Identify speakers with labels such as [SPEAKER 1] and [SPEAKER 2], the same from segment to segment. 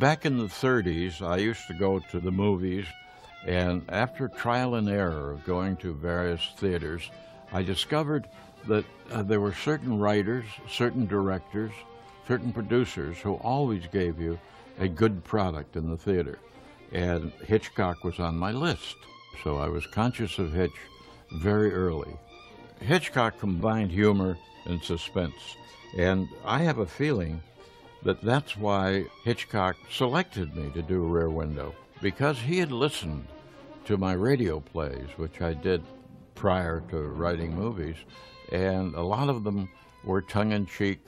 [SPEAKER 1] Back in the 30s, I used to go to the movies, and after trial and error of going to various theaters, I discovered that there were certain writers, certain directors, certain producers who always gave you a good product in the theater. And Hitchcock was on my list. So I was conscious of Hitch very early. Hitchcock combined humor and suspense. And I have a feeling that that's why Hitchcock selected me to do Rear Window, because he had listened to my radio plays, which I did prior to writing movies, and a lot of them were tongue-in-cheek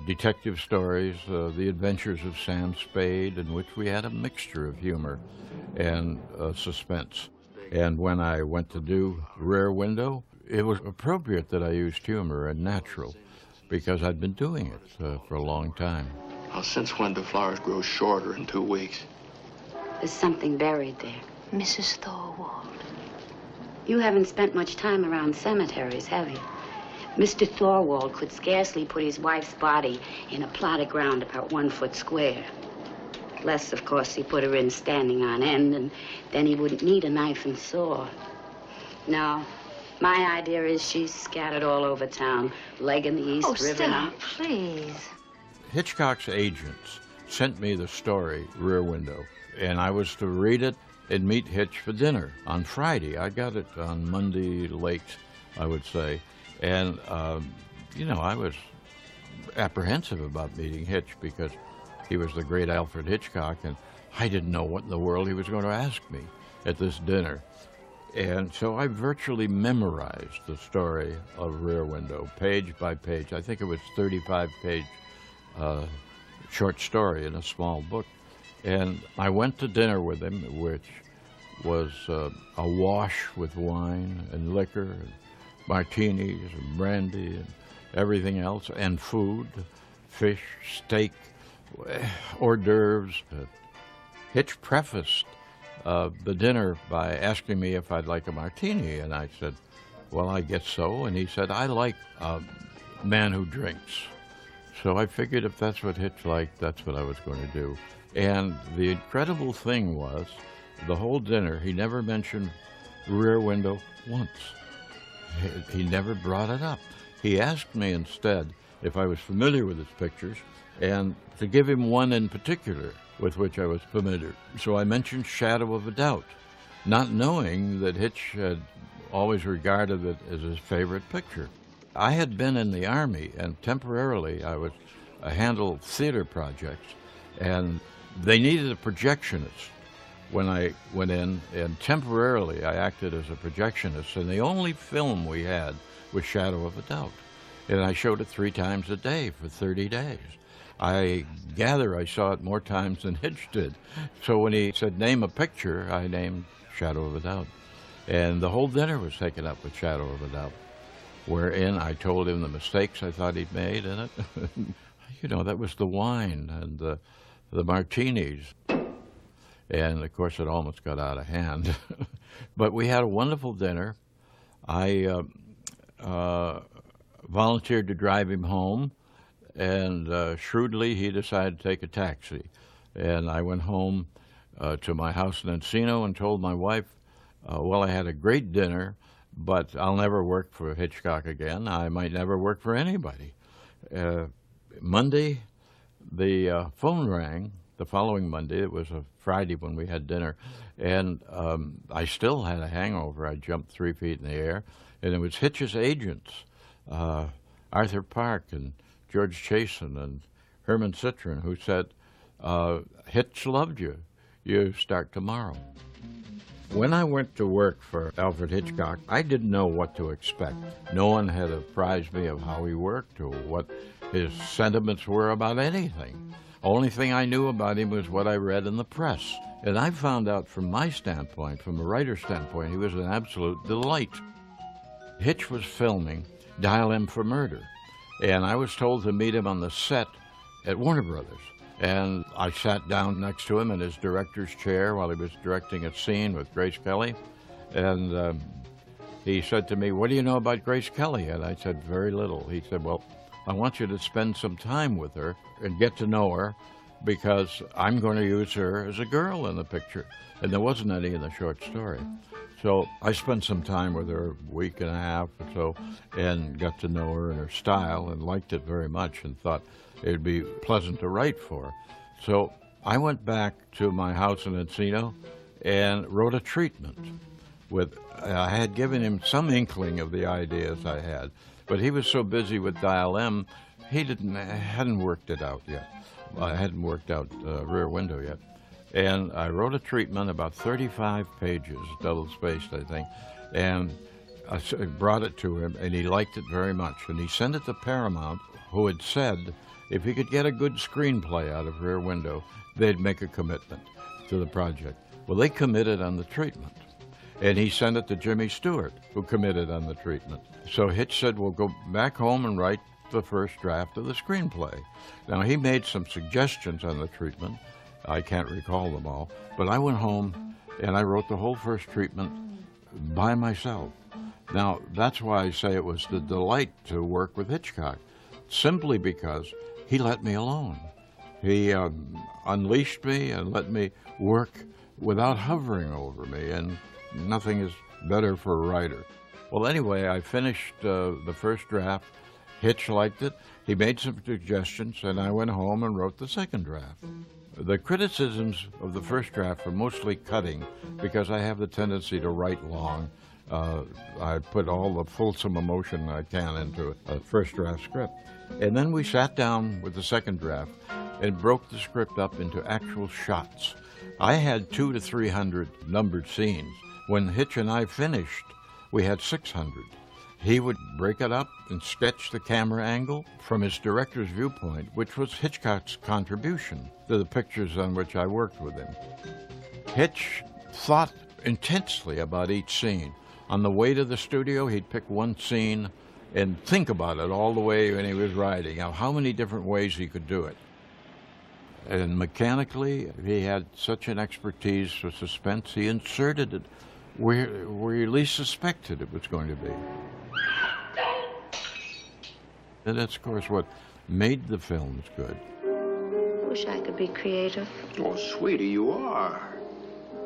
[SPEAKER 1] detective stories, The Adventures of Sam Spade, in which we had a mixture of humor and suspense. And when I went to do Rear Window, it was appropriate that I used humor and natural, because I'd been doing it for a long time.
[SPEAKER 2] Well, since when do flowers grow shorter in 2 weeks?
[SPEAKER 3] There's something buried there.
[SPEAKER 4] Mrs. Thorwald.
[SPEAKER 3] You haven't spent much time around cemeteries, have you? Mr. Thorwald could scarcely put his wife's body in a plot of ground about 1 foot square. Unless, of course, he put her in standing on end, and then he wouldn't need a knife and saw. No, my idea is she's scattered all over town, legging the East River.
[SPEAKER 4] Oh, stop, please.
[SPEAKER 1] Hitchcock's agents sent me the story, Rear Window, and I was to read it and meet Hitch for dinner on Friday. I got it on Monday late, I would say. And, I was apprehensive about meeting Hitch because he was the great Alfred Hitchcock, and I didn't know what in the world he was going to ask me at this dinner. And so I virtually memorized the story of Rear Window, page by page. I think it was 35-page short story in a small book. And I went to dinner with him, which was awash with wine and liquor, and martinis and brandy and everything else, and food, fish, steak, hors d'oeuvres. Hitch prefaced the dinner by asking me if I'd like a martini, and I said, well, I guess so. And he said, I like a man who drinks. So I figured if that's what Hitch liked, that's what I was going to do. And the incredible thing was, the whole dinner, he never mentioned Rear Window once. He never brought it up. He asked me instead if I was familiar with his pictures, and to give him one in particular with which I was familiar. So I mentioned Shadow of a Doubt, not knowing that Hitch had always regarded it as his favorite picture. I had been in the Army, and temporarily I handled theater projects, and they needed a projectionist when I went in, and temporarily I acted as a projectionist, and the only film we had was Shadow of a Doubt. And I showed it 3 times a day for 30 days. I gather I saw it more times than Hitch did. So when he said, name a picture, I named Shadow of a Doubt. And the whole dinner was taken up with Shadow of a Doubt, wherein I told him the mistakes I thought he'd made in it. That was the wine and the martinis. And, of course, it almost got out of hand. But we had a wonderful dinner. I volunteered to drive him home, and shrewdly he decided to take a taxi. And I went home to my house in Encino and told my wife, well, I had a great dinner, but I'll never work for Hitchcock again. I might never work for anybody. Monday, the phone rang. The following Monday, it was a Friday when we had dinner, and I still had a hangover. I jumped 3 feet in the air, and it was Hitch's agents, Arthur Park and George Chasen and Herman Citron, who said, Hitch loved you. You start tomorrow. When I went to work for Alfred Hitchcock, I didn't know what to expect. No one had apprised me of how he worked or what his sentiments were about anything. Only thing I knew about him was what I read in the press. And I found out from my standpoint, from a writer's standpoint, he was an absolute delight. Hitch was filming Dial M for Murder, and I was told to meet him on the set at Warner Brothers. And I sat down next to him in his director's chair while he was directing a scene with Grace Kelly. And he said to me, what do you know about Grace Kelly? And I said, very little. He said, well, I want you to spend some time with her and get to know her because I'm going to use her as a girl in the picture. And there wasn't any in the short story. So I spent some time with her, a week and a half or so, and got to know her and her style and liked it very much and thought it'd be pleasant to write for. So I went back to my house in Encino and wrote a treatment. I had given him some inkling of the ideas I had, but he was so busy with Dial M, he hadn't worked it out yet. I hadn't worked out Rear Window yet. And I wrote a treatment, about 35 pages, double-spaced, I think, and I brought it to him, and he liked it very much. And he sent it to Paramount, who had said if he could get a good screenplay out of Rear Window, they'd make a commitment to the project. Well, they committed on the treatment. And he sent it to Jimmy Stewart, who committed on the treatment. So Hitch said, we'll go back home and write the first draft of the screenplay. Now, he made some suggestions on the treatment. I can't recall them all. But I went home and I wrote the whole first treatment by myself. Now, that's why I say it was the delight to work with Hitchcock, simply because he let me alone. He unleashed me and let me work without hovering over me, and nothing is better for a writer. Well, anyway, I finished the first draft. Hitch liked it. He made some suggestions, and I went home and wrote the second draft. The criticisms of the first draft were mostly cutting because I have the tendency to write long. I put all the fulsome emotion I can into a first draft script. And then we sat down with the second draft and broke the script up into actual shots. I had 200 to 300 numbered scenes. When Hitch and I finished, we had 600. He would break it up and sketch the camera angle from his director's viewpoint, which was Hitchcock's contribution to the pictures on which I worked with him. Hitch thought intensely about each scene. On the way to the studio, he'd pick one scene and think about it all the way when he was writing, how many different ways he could do it. And mechanically, he had such an expertise for suspense, he inserted it where you least suspected it was going to be. And that's, of course, what made the films good.
[SPEAKER 3] I wish I could be creative.
[SPEAKER 2] Oh, sweetie, you are.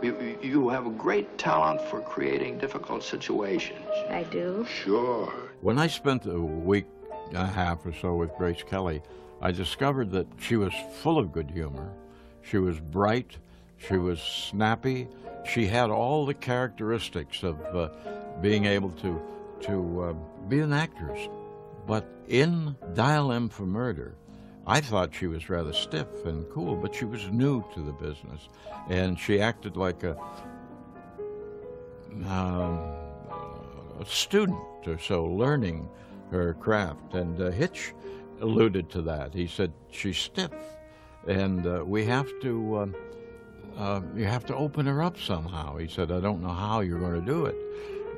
[SPEAKER 2] You have a great talent for creating difficult situations.
[SPEAKER 3] I do?
[SPEAKER 2] Sure.
[SPEAKER 1] When I spent a week and a half or so with Grace Kelly, I discovered that she was full of good humor. She was bright. She was snappy. She had all the characteristics of being able to be an actress. But in Dial M for Murder, I thought she was rather stiff and cool, but she was new to the business. And she acted like a student or so, learning her craft. And Hitch alluded to that. He said, she's stiff, and you have to open her up somehow. He said, I don't know how you're going to do it,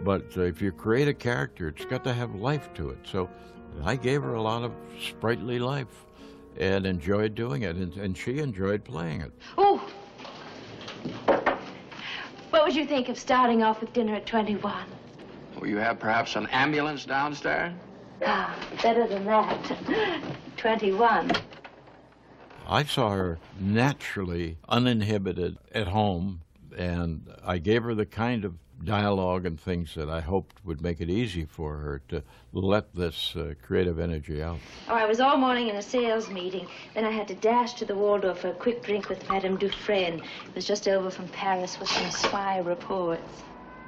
[SPEAKER 1] but if you create a character, it's got to have life to it. So I gave her a lot of sprightly life and enjoyed doing it, and she enjoyed playing it.
[SPEAKER 4] Oh! What would you think of starting off with dinner at 21?
[SPEAKER 2] Will you have perhaps an ambulance downstairs?
[SPEAKER 4] Ah, better than that. 21.
[SPEAKER 1] I saw her naturally uninhibited at home, and I gave her the kind of dialogue and things that I hoped would make it easy for her to let this creative energy out.
[SPEAKER 4] Oh, I was all morning in a sales meeting. Then I had to dash to the Waldorf for a quick drink with Madame Dufresne. It was just over from Paris with some spy reports.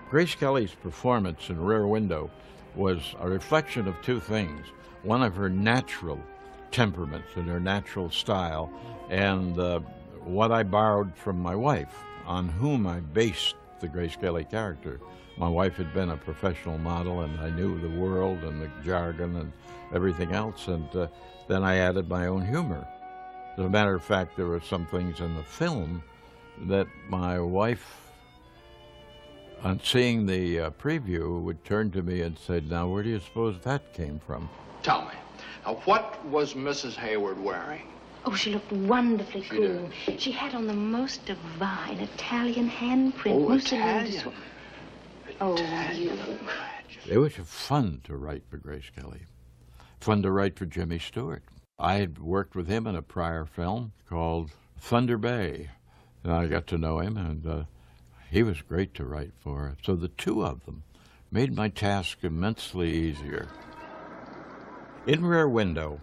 [SPEAKER 1] Grace Kelly's performance in Rear Window was a reflection of two things. One, of her natural temperament and her natural style, and what I borrowed from my wife, on whom I based the Grace Kelly character. My wife had been a professional model, and I knew the world and the jargon and everything else, and then I added my own humor. As a matter of fact, there were some things in the film that my wife, on seeing the preview, would turn to me and say, now, where do you suppose that came from?
[SPEAKER 2] Tell me, what was Mrs. Hayward wearing?
[SPEAKER 4] Oh, she looked wonderfully cool. She had on the most divine Italian handprint.
[SPEAKER 2] Oh, Italian.
[SPEAKER 4] Oh, you.
[SPEAKER 1] It was fun to write for Grace Kelly. Fun to write for Jimmy Stewart. I had worked with him in a prior film called Thunder Bay, and I got to know him, and he was great to write for. So the two of them made my task immensely easier. In Rear Window,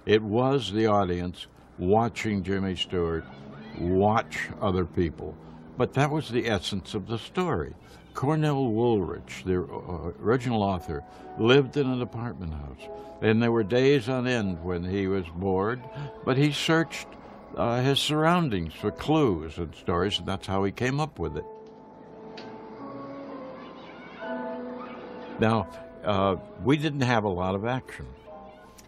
[SPEAKER 1] it was the audience watching Jimmy Stewart watch other people. But that was the essence of the story. Cornell Woolrich, the original author, lived in an apartment house. And there were days on end when he was bored, but he searched his surroundings for clues and stories, and that's how he came up with it. Now, we didn't have a lot of action.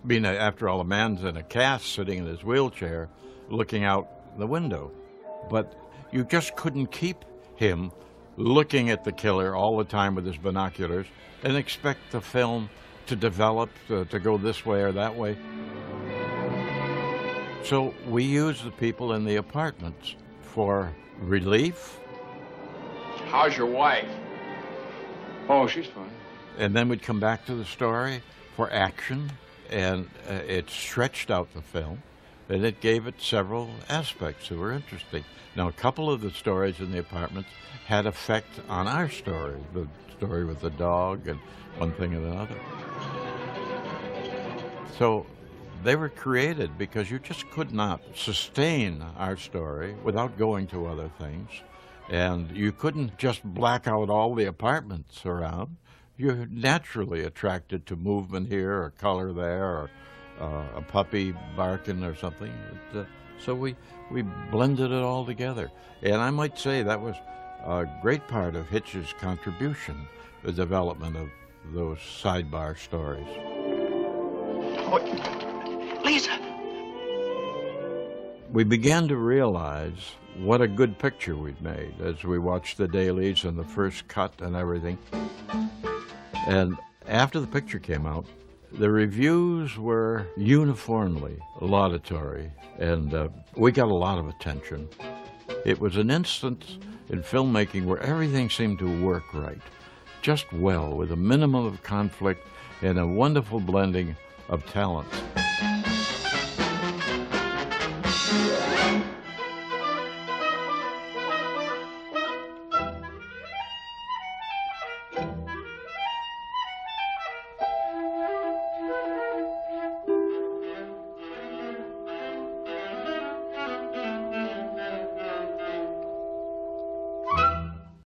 [SPEAKER 1] I mean, after all, the man's in a cast sitting in his wheelchair looking out the window. But you just couldn't keep him looking at the killer all the time with his binoculars and expect the film to develop, to go this way or that way. So we used the people in the apartments for relief.
[SPEAKER 2] How's your wife? Oh, she's fine.
[SPEAKER 1] And then we'd come back to the story for action, and it stretched out the film, and it gave it several aspects that were interesting. Now, a couple of the stories in the apartments had effect on our story, the story with the dog and one thing and another. So they were created because you just could not sustain our story without going to other things. And you couldn't just black out all the apartments around. You're naturally attracted to movement here or color there or a puppy barking or something. So we blended it all together. And I might say that was a great part of Hitch's contribution, the development of those sidebar stories.
[SPEAKER 2] Oh, Lisa!
[SPEAKER 1] We began to realize what a good picture we'd made as we watched the dailies and the first cut and everything. And after the picture came out, the reviews were uniformly laudatory, and we got a lot of attention. It was an instance in filmmaking where everything seemed to work right, just well, with a minimum of conflict and a wonderful blending of talents.